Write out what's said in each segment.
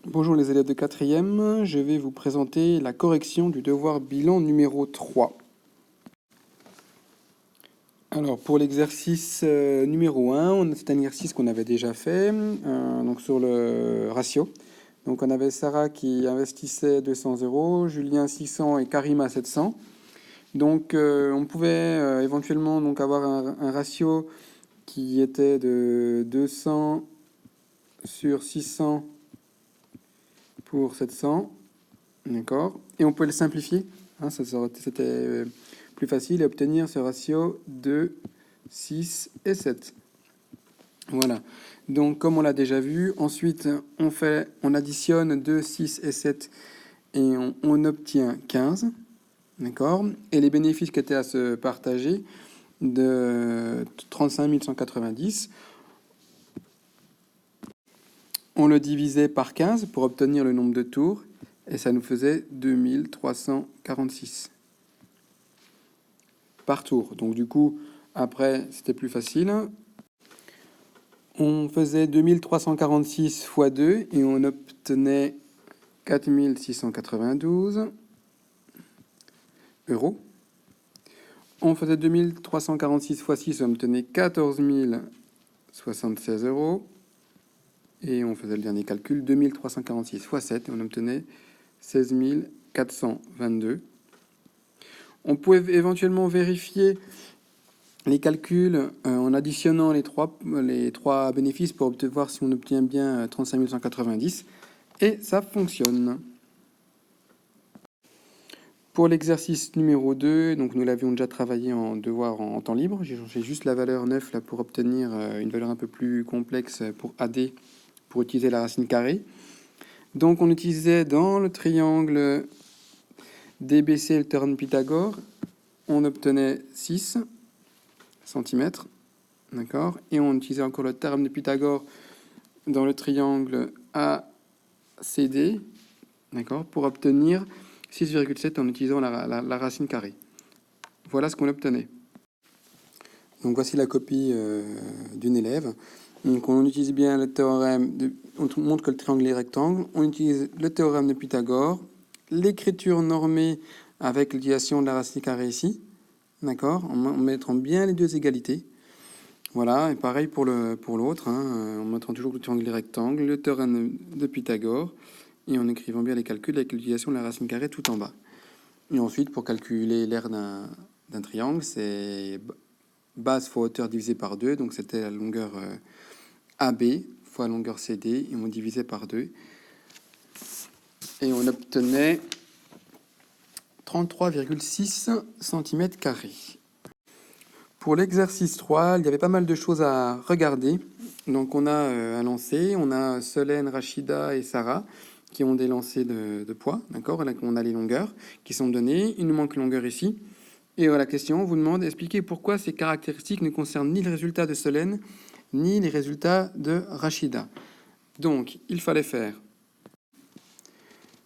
Bonjour les élèves de quatrième, je vais vous présenter la correction du devoir bilan numéro 3. Alors pour l'exercice numéro 1, c'est un exercice qu'on avait déjà fait, donc sur le ratio. Donc on avait Sarah qui investissait 200 euros, Julien 600 et Karima 700. Donc on pouvait éventuellement donc avoir un ratio qui était de 200 sur 600 pour 700. D'accord. Et on peut le simplifier. Hein, c'était plus facile et obtenir ce ratio de 6 et 7. Voilà. Donc, comme on l'a déjà vu, ensuite, on additionne 2, 6 et 7 et on obtient 15. D'accord. Et les bénéfices qui étaient à se partager de 35 190, on le divisait par 15 pour obtenir le nombre de tours et ça nous faisait 2346 par tour. Donc du coup, après, c'était plus facile. On faisait 2346 fois 2 et on obtenait 4692 euros. On faisait 2346 fois 6, on obtenait 14 076 euros. Et on faisait le dernier calcul, 2346 fois 7, et on obtenait 16 422. On pouvait éventuellement vérifier les calculs en additionnant les trois bénéfices pour voir si on obtient bien 35 190. Et ça fonctionne. Pour l'exercice numéro 2, donc nous l'avions déjà travaillé en devoir en temps libre. J'ai changé juste la valeur 9 là, pour obtenir une valeur un peu plus complexe pour AD, pour utiliser la racine carrée. Donc on utilisait dans le triangle DBC le théorème de Pythagore, on obtenait 6 cm, d'accord. Et on utilisait encore le théorème de Pythagore dans le triangle ACD, d'accord, pour obtenir 6,7 en utilisant la racine carrée. Voilà ce qu'on obtenait. Donc voici la copie d'une élève. Donc on utilise bien le théorème, on montre que le triangle est rectangle, on utilise le théorème de Pythagore, l'écriture normée avec l'utilisation de la racine carrée ici, d'accord, en mettant bien les deux égalités. Voilà, et pareil pour l'autre, hein, en montrant toujours que le triangle est rectangle, le théorème de Pythagore, et en écrivant bien les calculs avec l'utilisation de la racine carrée tout en bas. Et ensuite, pour calculer l'aire d'un triangle, c'est base fois hauteur divisé par 2, donc c'était la longueur AB fois la longueur CD, et on divisait par 2. Et on obtenait 33,6 cm². Pour l'exercice 3, il y avait pas mal de choses à regarder. Donc on a un lancer, on a Solène, Rachida et Sarah qui ont des lancers de poids, d'accord. Là, on a les longueurs qui sont données. Il nous manque une longueur ici. Et la question vous demande d'expliquer pourquoi ces caractéristiques ne concernent ni le résultat de Solène, ni les résultats de Rachida. Donc, il fallait faire.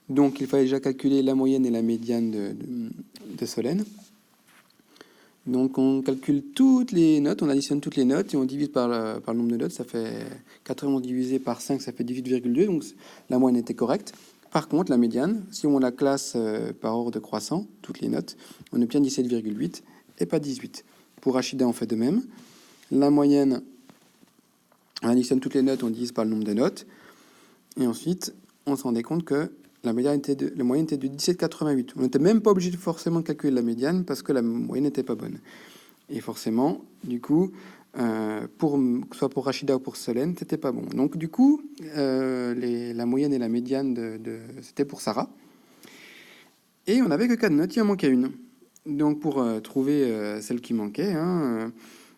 Donc, il fallait déjà calculer la moyenne et la médiane de Solène. Donc, on calcule toutes les notes, on additionne toutes les notes et on divise par le nombre de notes. Ça fait 91 divisé par 5, ça fait 18,2. Donc, la moyenne était correcte. Par contre, la médiane, si on la classe par ordre croissant, toutes les notes, on obtient 17,8 et pas 18. Pour Rachida, on fait de même. La moyenne, on additionne toutes les notes, on divise par le nombre de notes. Et ensuite, on se rendait compte que la moyenne était de 17,88. On n'était même pas obligé de forcément calculer la médiane parce que la moyenne n'était pas bonne. Et forcément, du coup, soit pour Rachida ou pour Solène, c'était pas bon. Donc du coup, la moyenne et la médiane c'était pour Sarah. Et on n'avait que 4 notes, il en manquait une. Donc pour trouver celle qui manquait,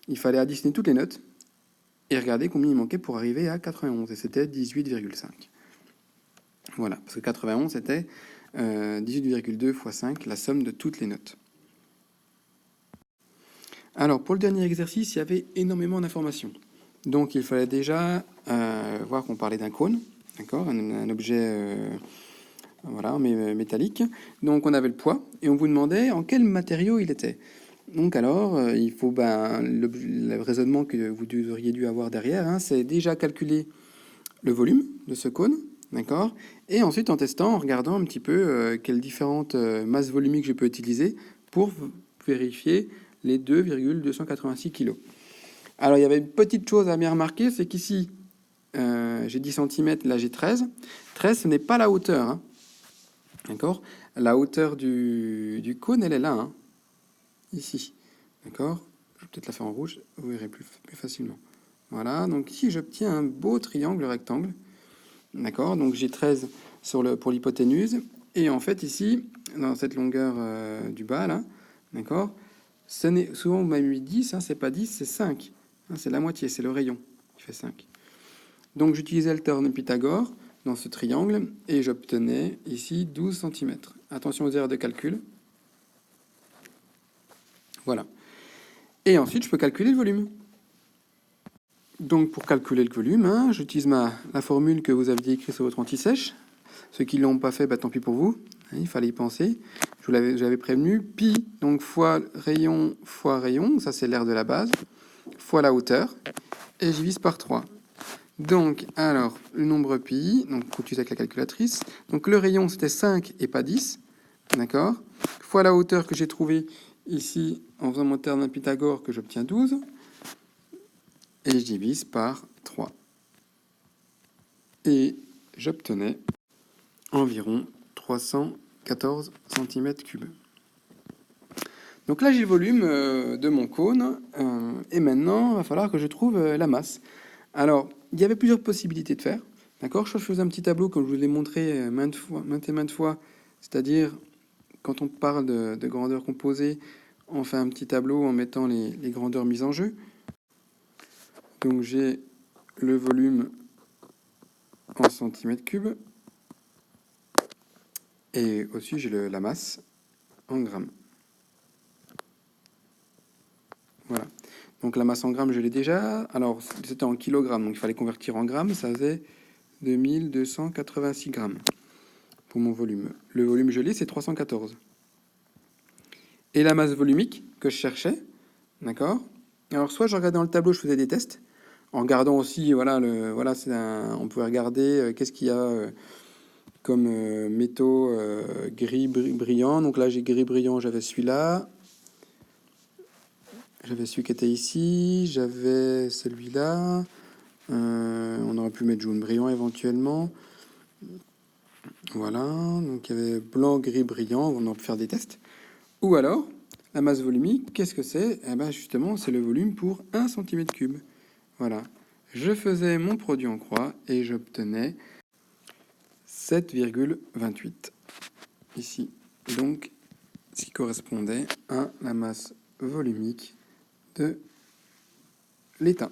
il fallait additionner toutes les notes et regarder combien il manquait pour arriver à 91. Et c'était 18,5. Voilà, parce que 91, c'était 18,2 fois 5, la somme de toutes les notes. Alors, pour le dernier exercice, il y avait énormément d'informations. Donc, il fallait déjà voir qu'on parlait d'un cône, d'accord, un objet voilà, mais métallique. Donc, on avait le poids, et on vous demandait en quel matériau il était. Donc, alors, il faut, le raisonnement que vous auriez dû avoir derrière, c'est déjà calculer le volume de ce cône, D'accord? Et ensuite, en testant, en regardant un petit peu quelles différentes masses volumiques je peux utiliser pour vérifier les 2,286 kg. Alors, il y avait une petite chose à bien remarquer, c'est qu'ici, j'ai 10 cm, là j'ai 13. 13, ce n'est pas la hauteur, hein. D'accord? La hauteur du cône, elle est là, hein, ici. D'accord? Je vais peut-être la faire en rouge, vous verrez plus facilement. Voilà, donc ici j'obtiens un beau triangle rectangle. D'accord? Donc j'ai 13 pour l'hypoténuse. Et en fait, ici, dans cette longueur du bas, là, d'accord? Souvent, vous m'avez mis 10, hein, c'est pas 10, c'est 5. Hein, c'est la moitié, c'est le rayon qui fait 5. Donc j'utilisais le théorème de Pythagore dans ce triangle et j'obtenais ici 12 cm. Attention aux erreurs de calcul. Voilà. Et ensuite, je peux calculer le volume. Donc pour calculer le volume, hein, j'utilise la formule que vous aviez écrite sur votre anti-sèche. Ceux qui ne l'ont pas fait, bah, tant pis pour vous. Hein, il fallait y penser. J'avais prévenu. Pi, donc fois rayon, ça c'est l'aire de la base, fois la hauteur, et je divise par 3. Donc, alors, le nombre pi, donc faut utiliser avec la calculatrice. Donc le rayon, c'était 5 et pas 10. D'accord? Fois la hauteur que j'ai trouvée ici, en faisant mon théorème de Pythagore, que j'obtiens 12. Et je divise par 3. Et j'obtenais environ 314 cm3. Donc là, j'ai le volume de mon cône. Et maintenant, il va falloir que je trouve la masse. Alors, il y avait plusieurs possibilités de faire. D'accord? Je faisais un petit tableau, comme je vous l'ai montré maintes et maintes fois. C'est-à-dire, quand on parle de grandeur composée, on fait un petit tableau en mettant les grandeurs mises en jeu. Donc j'ai le volume en centimètres cubes. Et aussi, j'ai la masse en grammes. Voilà. Donc la masse en grammes, je l'ai déjà. Alors, c'était en kilogrammes, donc il fallait convertir en grammes. Ça faisait 2286 grammes pour mon volume. Le volume gelé, c'est 314. Et la masse volumique que je cherchais, d'accord? Alors, soit je regardais dans le tableau, je faisais des tests, en regardant aussi, voilà, on pouvait regarder qu'est-ce qu'il y a comme métaux gris brillant. Donc là, j'ai gris brillant, j'avais celui-là. J'avais celui qui était ici, j'avais celui-là. On aurait pu mettre jaune brillant éventuellement. Voilà, donc il y avait blanc, gris brillant, on aurait pu faire des tests. Ou alors, la masse volumique, qu'est-ce que c'est? Eh ben justement, c'est le volume pour 1 cm3. Voilà. Je faisais mon produit en croix et j'obtenais 7,28 ici. Donc, ce qui correspondait à la masse volumique de l'étain.